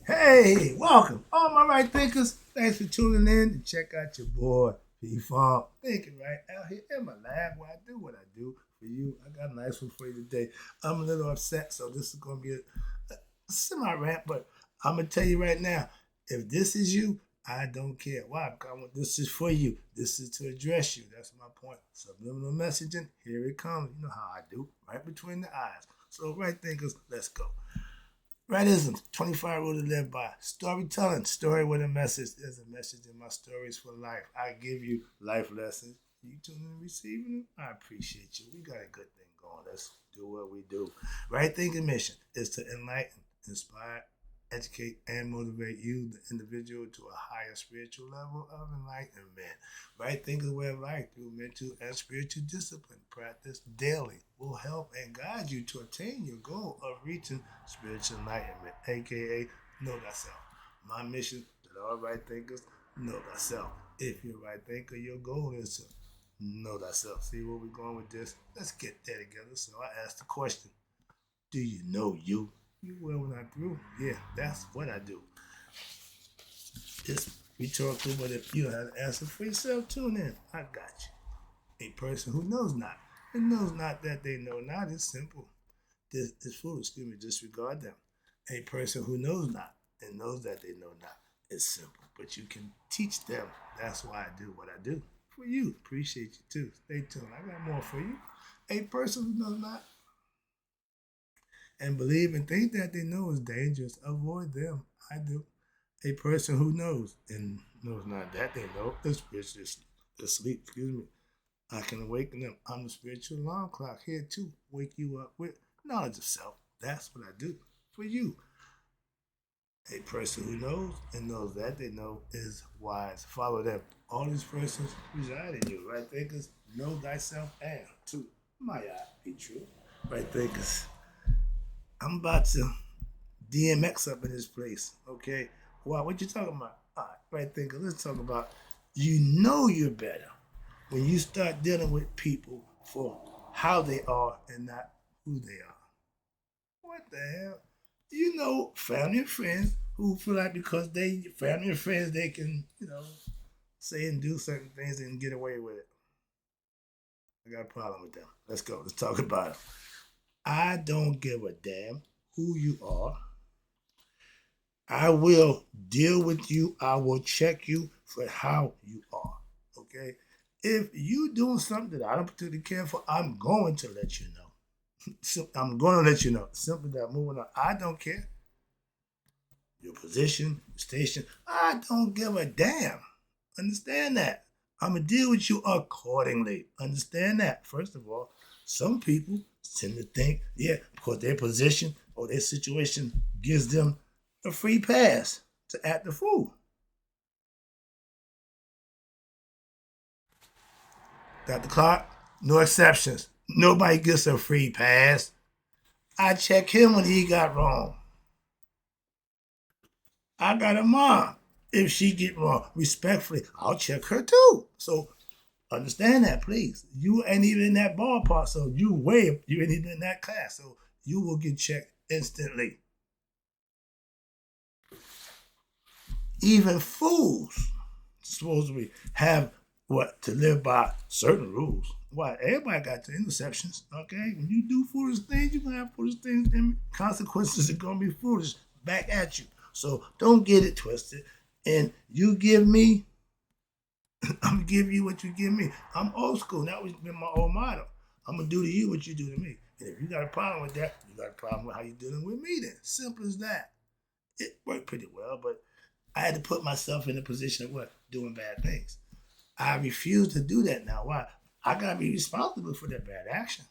Hey, welcome, all my right thinkers. Thanks for tuning in to check out your boy P-Funk. Thinking right out here in my lab where I do what I do for you. I got a nice one for you today. I'm a little upset, so this is gonna be a semi rant, but I'm gonna tell you right now, if this is you, I don't care. Why? Because this is for you. This is to address you. That's my point. Subliminal messaging. Here it comes. You know how I do. Right between the eyes. So right thinkers, let's go. Rightism, 25 rules to live by. Storytelling, story with a message. There's a message in my stories for life. I give you life lessons. You tuning and receiving them? I appreciate you. We got a good thing going. Let's do what we do. Right thinking mission is to enlighten, inspire, educate, and motivate you, the individual, to a higher spiritual level of enlightenment. Right thinking way of life through mental and spiritual discipline. Practice daily will help and guide you to attain your goal of reaching spiritual enlightenment, aka know thyself. My mission that all right thinkers know thyself. If you're a right thinker, your goal is to know thyself. See where we're going with this? Let's get there together. So I asked the question, do you know you? You will when I'm through. Yeah, that's what I do. Just rhetorical, but if you don't have an answer for yourself, tune in. I got you. A person who knows not and knows not that they know not is simple. This is foolish. Excuse me, disregard them. A person who knows not and knows that they know not is simple, but you can teach them. That's why I do what I do. For you, appreciate you too. Stay tuned. I got more for you. A person who knows not and believe and think that they know is dangerous, avoid them. I do. A person who knows and knows not that they know is spiritually asleep. Excuse me. I can awaken them. I'm the spiritual alarm clock here to wake you up with knowledge of self. That's what I do for you. A person who knows and knows that they know is wise. Follow them. All these persons reside in you. Right thinkers, know thyself and to my eye be true. Right thinkers. I'm about to DMX up in this place. Okay. Wow, what you talking about? All right, right thinker. Let's talk about you know you're better when you start dealing with people for how they are and not who they are. What the hell? You know, family and friends who feel like because they family and friends they can, say and do certain things and get away with it. I got a problem with them. Let's go. Let's talk about it. I don't give a damn who you are. I will deal with you. I will check you for how you are. Okay? If you doing something that I don't particularly care for, I'm going to let you know. So I'm going to let you know. Simply that moving on. I don't care. Your position, your station. I don't give a damn. Understand that. I'm going to deal with you accordingly. Understand that. First of all, some people tend to think, yeah, because their position or their situation gives them a free pass to act the fool. Dr. Clark, no exceptions. Nobody gets a free pass. I check him when he got wrong. I got a mom. If she get wrong, respectfully, I'll check her too. So understand that, please. You ain't even in that ballpark, so you ain't even in that class, so you will get checked instantly. Even fools supposedly have what to live by certain rules. Why everybody got the interceptions, okay? When you do foolish things, you're gonna have foolish things and consequences are gonna be foolish back at you. So don't get it twisted. And you give me, I'm gonna give you what you give me. I'm old school. That was been my old motto. I'm gonna do to you what you do to me. And if you got a problem with that, you got a problem with how you dealing with me then. Simple as that. It worked pretty well, but I had to put myself in a position of what? Doing bad things. I refuse to do that now. Why? I gotta be responsible for that bad action.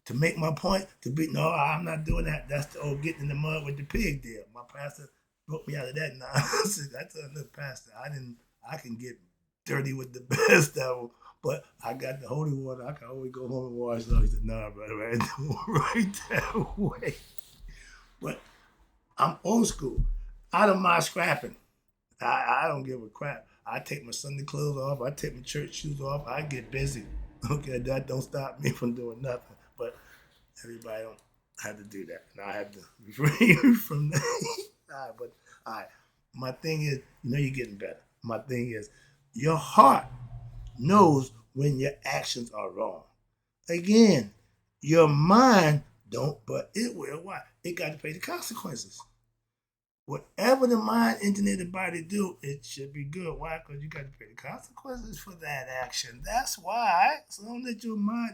To make my point, to be no, I'm not doing that. That's the old getting in the mud with the pig deal. My pastor broke me out of that nonsense. I told the pastor, I can get dirty with the best of them, but I got the holy water. I can always go home and wash. So he said, no, brother, I do right that way. But I'm old school. I don't mind scrapping. I don't give a crap. I take my Sunday clothes off. I take my church shoes off. I get busy. Okay, that don't stop me from doing nothing. But everybody don't have to do that, and I have to refrain from that. But All right. My thing is, you're getting better. My thing is, your heart knows when your actions are wrong. Again, your mind don't, but it will. Why? It got to pay the consequences. Whatever the mind engineer the body do, it should be good. Why? Because you got to pay the consequences for that action. That's why. So don't let your mouth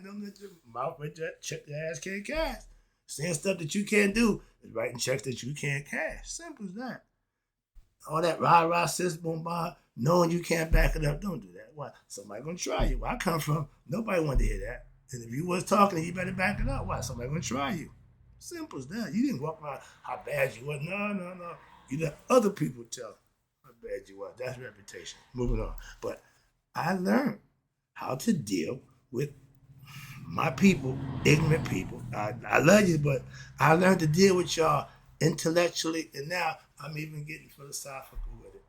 check your ass can't cash. Saying stuff that you can't do is writing checks that you can't cash. Simple as that. All that rah-rah, sis, boom, bah, knowing you can't back it up, don't do that. Why? Somebody gonna try you. Where I come from, nobody wanted to hear that. And if you was talking, you better back it up. Why? Somebody gonna try you. Simple as that. You didn't walk around how bad you was. No. You let other people tell how bad you was. That's reputation. Moving on. But I learned how to deal with my people, ignorant people. I love you, but I learned to deal with y'all intellectually, and now I'm even getting philosophical with it.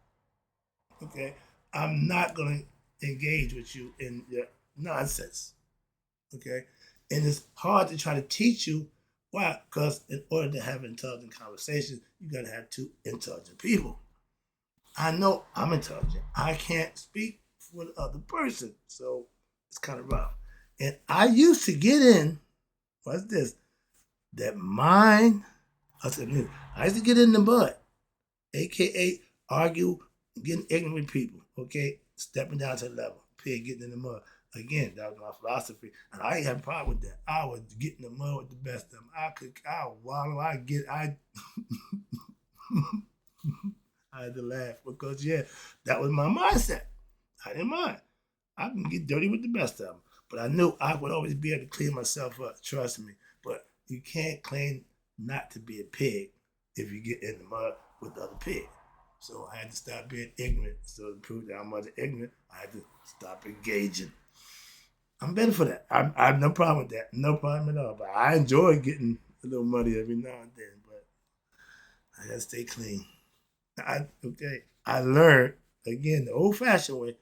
Okay? I'm not going to engage with you in your nonsense. Okay? And it's hard to try to teach you. Why? Because in order to have intelligent conversations, you got to have two intelligent people. I know I'm intelligent. I can't speak for the other person. So it's kind of rough. And I used to get in, what's this? That mind. I used to get in the mud, aka argue, getting ignorant with people, okay? Stepping down to the level, getting in the mud. Again, that was my philosophy, and I ain't have a problem with that. I was getting in the mud with the best of them. I wallow, I had to laugh because, that was my mindset. I didn't mind. I can get dirty with the best of them. But I knew I would always be able to clean myself up, trust me. But you can't claim not to be a pig if you get in the mud with the other pig. So I had to stop being ignorant. So to prove that I'm not ignorant, I had to stop engaging. I'm better for that. I have no problem with that. No problem at all. But I enjoy getting a little muddy every now and then. But I gotta stay clean. I learned, again, the old-fashioned way,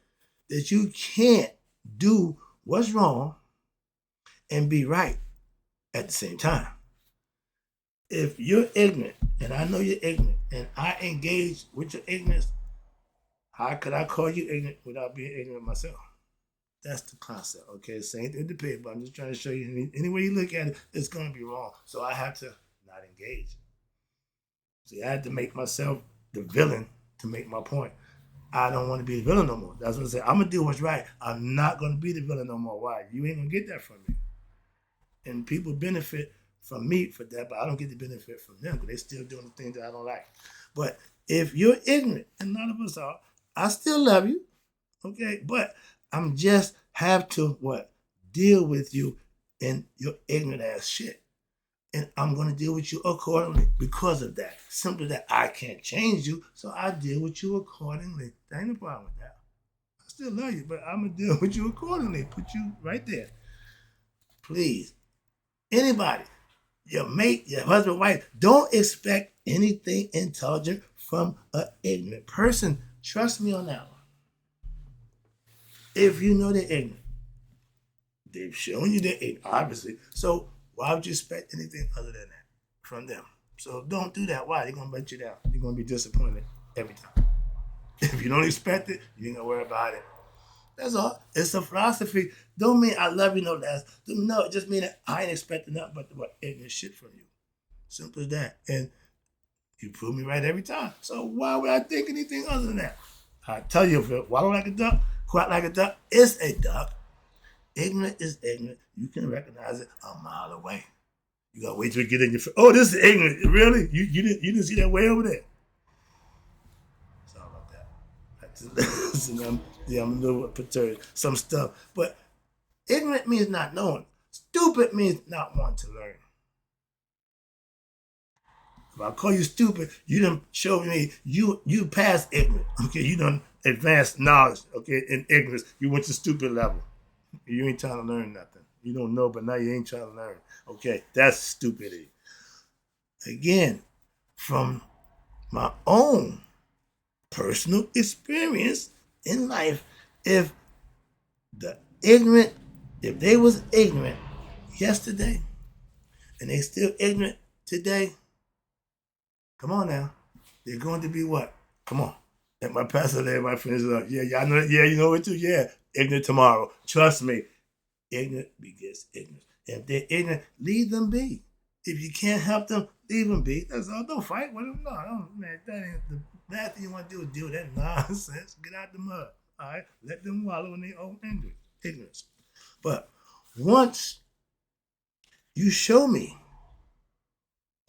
that you can't do what's wrong and be right at the same time. If you're ignorant, and I know you're ignorant, and I engage with your ignorance, how could I call you ignorant without being ignorant myself? That's the concept, okay? Same thing with the paper. I'm just trying to show you. Any way you look at it, it's going to be wrong. So I have to not engage. See, I had to make myself the villain to make my point. I don't want to be the villain no more. That's what I said. I'm going to do what's right. I'm not going to be the villain no more. Why? You ain't going to get that from me. And people benefit from me for that, but I don't get the benefit from them because they're still doing the things that I don't like. But if you're ignorant, and none of us are, I still love you, okay? But I'm just have to, deal with you in your ignorant ass shit. And I'm going to deal with you accordingly because of that. Simply that I can't change you, so I deal with you accordingly. There ain't no problem with that. I still love you, but I'm going to deal with you accordingly. Put you right there. Please. Anybody, your mate, your husband, wife, don't expect anything intelligent from an ignorant person. Trust me on that one. If you know they're ignorant, they've shown you they're ignorant, obviously. So why would you expect anything other than that from them? So don't do that. Why? They're going to let you down. You're going to be disappointed every time. If you don't expect it, you ain't going to worry about it. That's all. It's a philosophy. Don't mean I love you no less. No, it just means that I ain't expecting nothing but ignorant shit from you. Simple as that. And you prove me right every time. So why would I think anything other than that? I tell you, if it waddle like a duck, quack like a duck, it's a duck. Ignorant is ignorant. You can recognize it a mile away. You gotta wait till you get in your face. Oh, this is ignorant. Really? You didn't see that way over there? Sorry about that. I'm a little perturbed. Some stuff. But ignorant means not knowing. Stupid means not wanting to learn. If I call you stupid, you done show me you passed ignorant. Okay, you done advanced knowledge. Okay, in ignorance, you went to stupid level. You ain't trying to learn nothing. You don't know, but now you ain't trying to learn. Okay, that's stupidity. Again, from my own personal experience in life, if they was ignorant yesterday and they still ignorant today, come on now. They're going to be what? Come on. Let my pastor let everybody finish it up. Yeah, y'all know that. Yeah, you know it too. Yeah. Ignorant tomorrow. Trust me. Ignorant begets ignorance. If they're ignorant, leave them be. If you can't help them, leave them be. That's all. Don't fight with them. No, man, that ain't the last thing you want to do is deal with that nonsense. Get out the mud. All right? Let them wallow in their own ignorance. But once you show me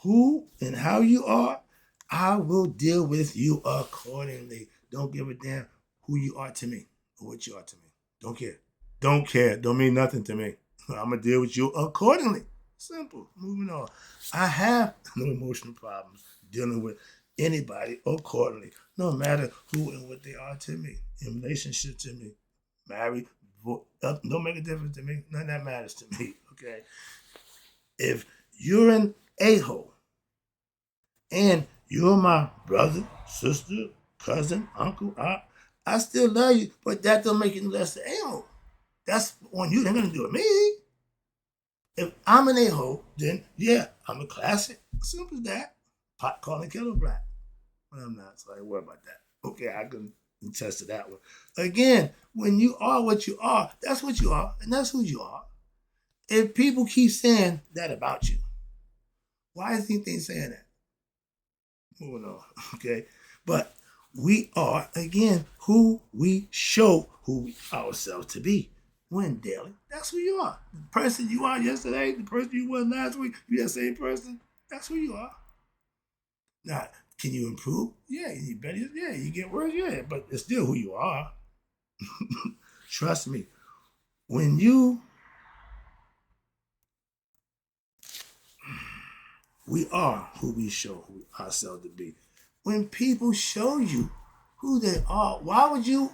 who and how you are, I will deal with you accordingly. Don't give a damn who you are to me or what you are to me. Don't care. Don't care. Don't mean nothing to me. I'm going to deal with you accordingly. Simple. Moving on. I have no emotional problems dealing with anybody accordingly, no matter who and what they are to me, in relationship to me, married, don't make a difference to me. None of that matters to me, okay? If you're an a-hole and you're my brother, sister, cousin, uncle, aunt, I still love you, but that don't make you less an a-hole. That's on you. They're going to do it me. If I'm an a-hole, then yeah, I'm a classic. Simple as that. Pot calling kettle black. But I'm not, so I ain't worry about that. Okay, I can attest to that one. Again, when you are what you are, that's what you are, and that's who you are. If people keep saying that about you, why do you think they're saying that? Moving on, okay? But we are, again, who we show who ourselves to be. When daily, that's who you are. The person you are yesterday, the person you were last week, you that same person, that's who you are. Now, can you improve? Yeah, you better, yeah, you get worse, yeah, but it's still who you are. Trust me. When we are who we show ourselves to be. When people show you who they are, why would you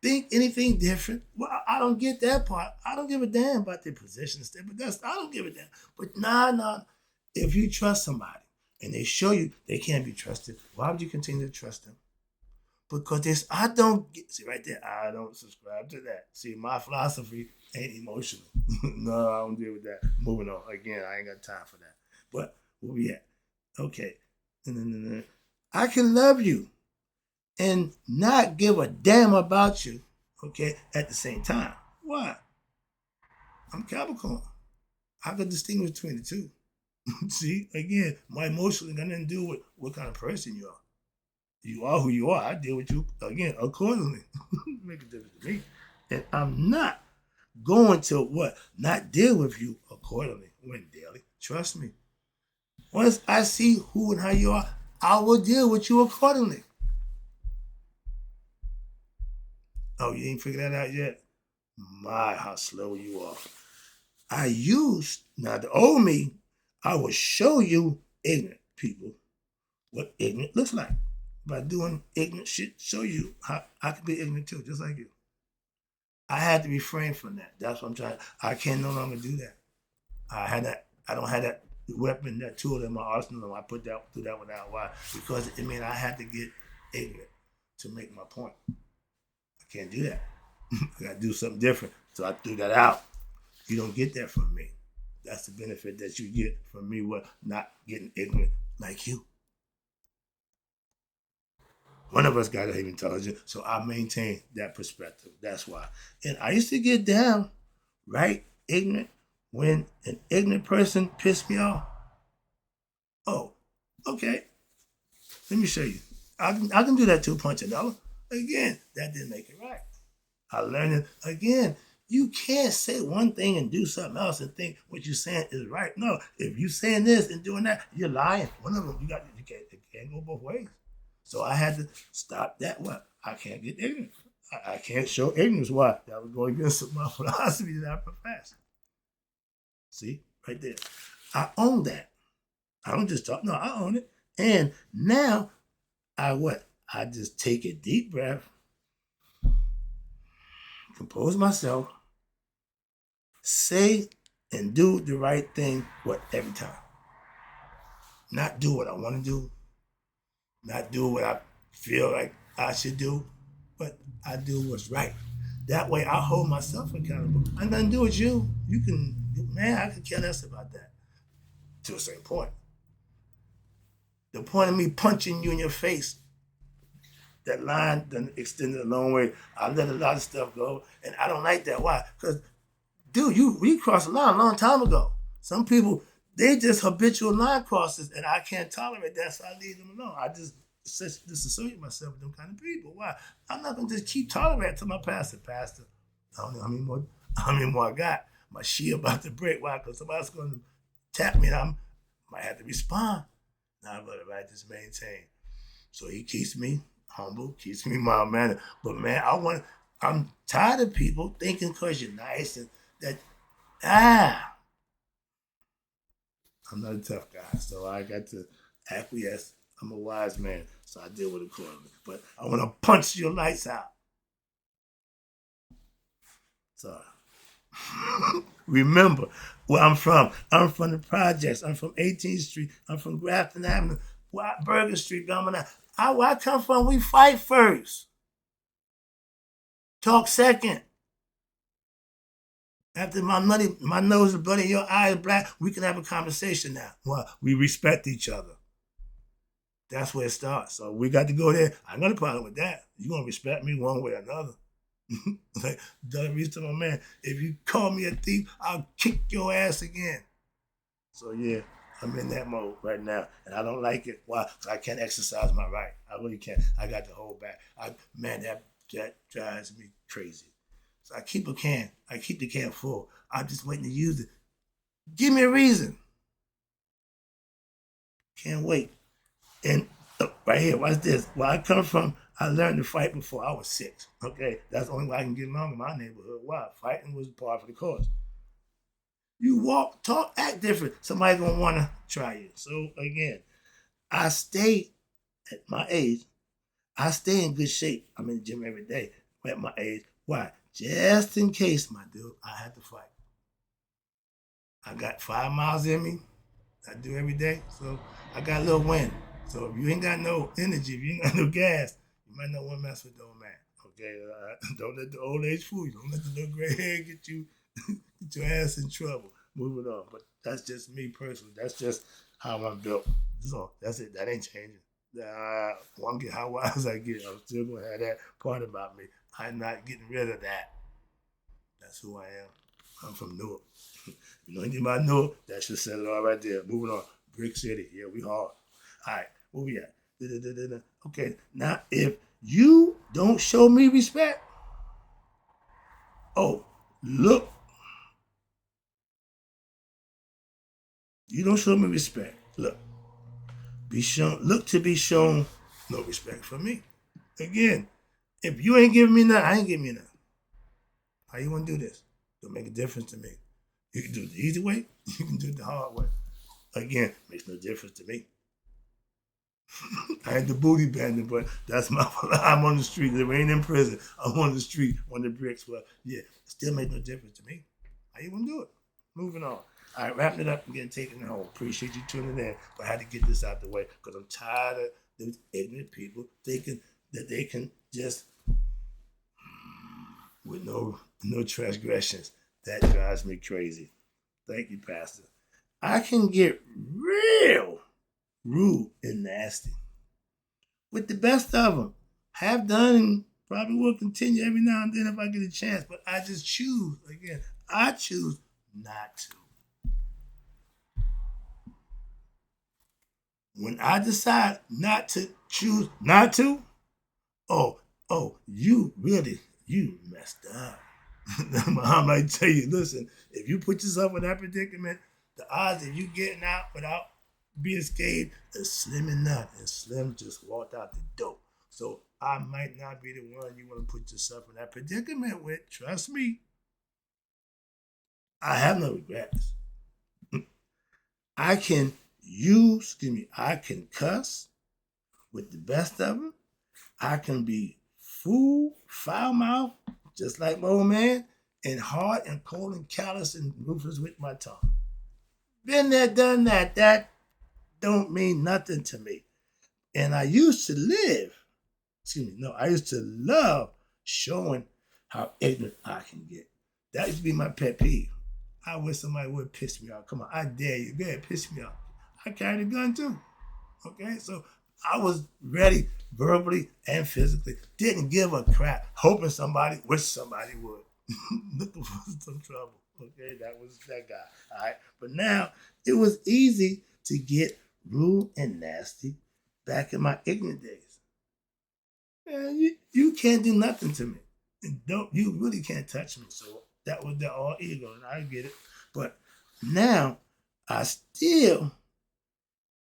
think anything different? Well, I don't get that part. I don't give a damn about their position and stuff, but I don't give a damn. But nah. If you trust somebody and they show you they can't be trusted, why would you continue to trust them? Because I don't get, see right there, I don't subscribe to that. See, my philosophy ain't emotional. No, I don't deal with that. Moving on. Again, I ain't got time for that. But where we at? Okay. I can love you and not give a damn about you, okay, at the same time. Why? I'm Capricorn. I can distinguish between the two. See, again, my emotions got nothing to do with what kind of person you are. You are who you are. I deal with you, again, accordingly. Make a difference to me. And I'm not going to what? Not deal with you accordingly when daily. Trust me. Once I see who and how you are, I will deal with you accordingly. Oh, you ain't figured that out yet? My, how slow you are. Now the old me, I will show you ignorant people what ignorant looks like. By doing ignorant shit, show you how I can be ignorant too, just like you. I had to refrain from that. That's what I'm trying. I can no longer do that. I don't have that weapon, that tool in my arsenal. I put that through that one out. Why? Because it meant I had to get ignorant to make my point. I can't do that. I got to do something different. So I threw that out. You don't get that from me. That's the benefit that you get from me, what not getting ignorant like you. One of us got to have intelligence, so I maintain that perspective. That's why. And I used to get down, right, ignorant, when an ignorant person pissed me off. Oh, okay. Let me show you. I can do that too, punch a dollar. Again, that didn't make it right. I learned it again. You can't say one thing and do something else and think what you're saying is right. No, if you're saying this and doing that, you're lying. One of them, it can't go both ways. So I had to stop that. What? I can't get ignorant. I can't show ignorance. Why? That would go against my philosophy that I profess. See? Right there. I own that. I don't just talk. No, I own it. And now, I just take a deep breath, compose myself, say and do the right thing every time. Not do what I want to do, not do what I feel like I should do, but I do what's right. That way I hold myself accountable. I'm gonna do with you. I can care less about that to a certain point. The point of me punching you in your face, that line done extended a long way. I let a lot of stuff go, and I don't like that. Why? Because, dude, we crossed the line a long time ago. Some people, they just habitual line crossers, and I can't tolerate that, so I leave them alone. I just disassociate myself with them kind of people. Why? I'm not gonna just keep tolerating to my pastor. I don't know how many more I got. My shield about to break. Why? Because somebody's gonna tap me, and I might have to respond. Now, but I just maintain. So he keeps me humble, keeps me mild mannered. But man, I'm tired of people thinking because you're nice and that I'm not a tough guy, so I got to acquiesce. I'm a wise man, so I deal with it accordingly. But I want to punch your lights out. So remember where I'm from. I'm from the projects. I'm from 18th Street. I'm from Grafton Avenue, Bergen Street, Belmont. Where I come from, we fight first. Talk second. After my nose is bloody, your eye is black, we can have a conversation now. Well, we respect each other. That's where it starts. So we got to go there. I ain't got a problem with that. You're going to respect me one way or another. Like Doug Reese to my man, if you call me a thief, I'll kick your ass again. So yeah, I'm in that mode right now, and I don't like it. Why? Because I can't exercise my right. I really can't. I got to hold back. That drives me crazy. So I keep the can full. I'm just waiting to use it. Give me a reason. Can't wait. And right here, watch this. Where I come from, I learned to fight before I was 6. Okay, that's the only way I can get along in my neighborhood. Why? Fighting was part of the course. You walk, talk, act different. Somebody gonna wanna try you. So again, I stay at my age. I stay in good shape. I'm in the gym every day. At my age, why? Just in case, my dude, I had to fight. I got 5 miles in me. I do every day, so I got a little wind. So if you ain't got no energy, if you ain't got no gas, you might not want to mess with the old man. Okay, don't let the old age fool you. Don't let the little gray hair get your ass in trouble. Moving on, but that's just me personally. That's just how I'm built. So that's it. That ain't changing. One get how wise I get, I'm still gonna have that part about me. I'm not getting rid of that. That's who I am. I'm from Newark. You know anything about Newark? That should set it all right there. Moving on. Brick City. Yeah, we hard. All right, where we at? Okay, now if you don't show me respect, look, you don't show me respect. Look to be shown no respect for me. Again, if you ain't giving me nothing, I ain't giving you nothing. How you want to do this? Don't make a difference to me. You can do it the easy way. You can do it the hard way. Again, makes no difference to me. I ain't the booty bandit, but that's my. I'm on the street. If I ain't in prison, I'm on the street on the bricks. Well, yeah, still makes no difference to me. How you want to do it? Moving on. All right, wrapping it up and getting taken home. Appreciate you tuning in, but I had to get this out the way because I'm tired of those ignorant people thinking that they can just with no transgressions. That drives me crazy. Thank you, Pastor. I can get real rude and nasty with the best of them. Have done and probably will continue every now and then if I get a chance. But I just choose, again, I choose not to. When I decide not to choose not to, you messed up. I might tell you, listen, if you put yourself in that predicament, the odds of you getting out without being scathed is slim enough. And Slim just walked out the door. So I might not be the one you want to put yourself in that predicament with. Trust me. I have no regrets. I can cuss with the best of them. I can be foul mouth, just like my old man, and hard and cold and callous and ruthless with my tongue. Been there, done that. That don't mean nothing to me. And I used to love showing how ignorant I can get. That used to be my pet peeve. I wish somebody would piss me off. Come on, I dare you. Go ahead, piss me off. I carried a gun too. Okay, so I was ready verbally and physically. Didn't give a crap, hoping somebody, wish somebody would. Looking for some trouble. Okay, that was that guy. All right, but now it was easy to get rude and nasty back in my ignorant days. Man, you can't do nothing to me. And don't you really can't touch me. So that was the all ego, and I get it. But now I still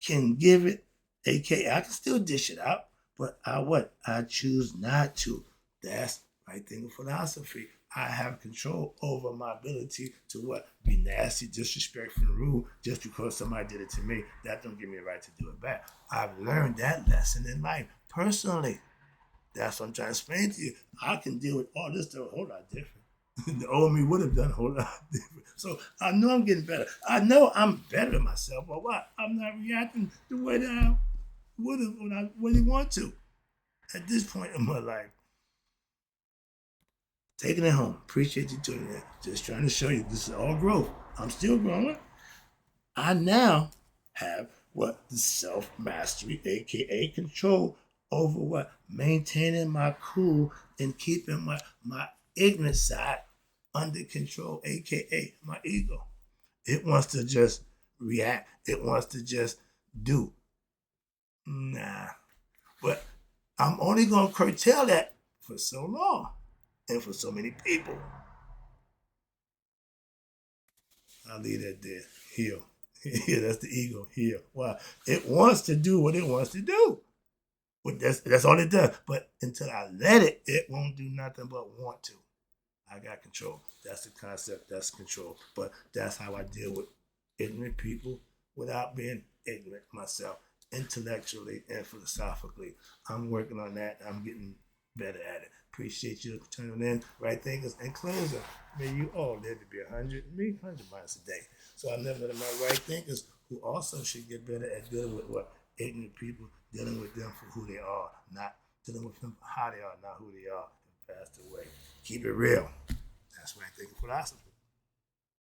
can give it, aka I can still dish it out, but I choose not to. That's my thing of philosophy. I have control over my ability to be nasty, disrespectful, and rude just because somebody did it to me. That don't give me a right to do it back. I've learned that lesson in life personally. That's what I'm trying to explain to you. I can deal with all this stuff a whole lot different. The old me would have done a whole lot different. So I know I'm getting better. I know I'm better than myself, but what? I'm not reacting the way that I would have when I really want to. At this point in my life, taking it home. Appreciate you tuning in. Just trying to show you this is all growth. I'm still growing. I now have the self mastery, aka control over maintaining my cool and keeping my ignorant side under control, aka my ego. It wants to just react. It wants to just do. Nah. But I'm only gonna curtail that for so long and for so many people. I'll leave that there. Heal. Yeah, that's the ego. Heal. Why? It wants to do what it wants to do. But that's all it does. But until I let it, it won't do nothing but want to. I got control. That's the concept. That's control. But that's how I deal with ignorant people without being ignorant myself, intellectually and philosophically. I'm working on that. I'm getting better at it. Appreciate you tuning in. Right thinkers and closer. May you all live to be 100, me 100 miles a day. So I never let my right thinkers who also should get better at dealing with ignorant people, dealing with them for who they are, not dealing with them for how they are, not who they are, and passed away. Keep it real. That's right thinking philosophy.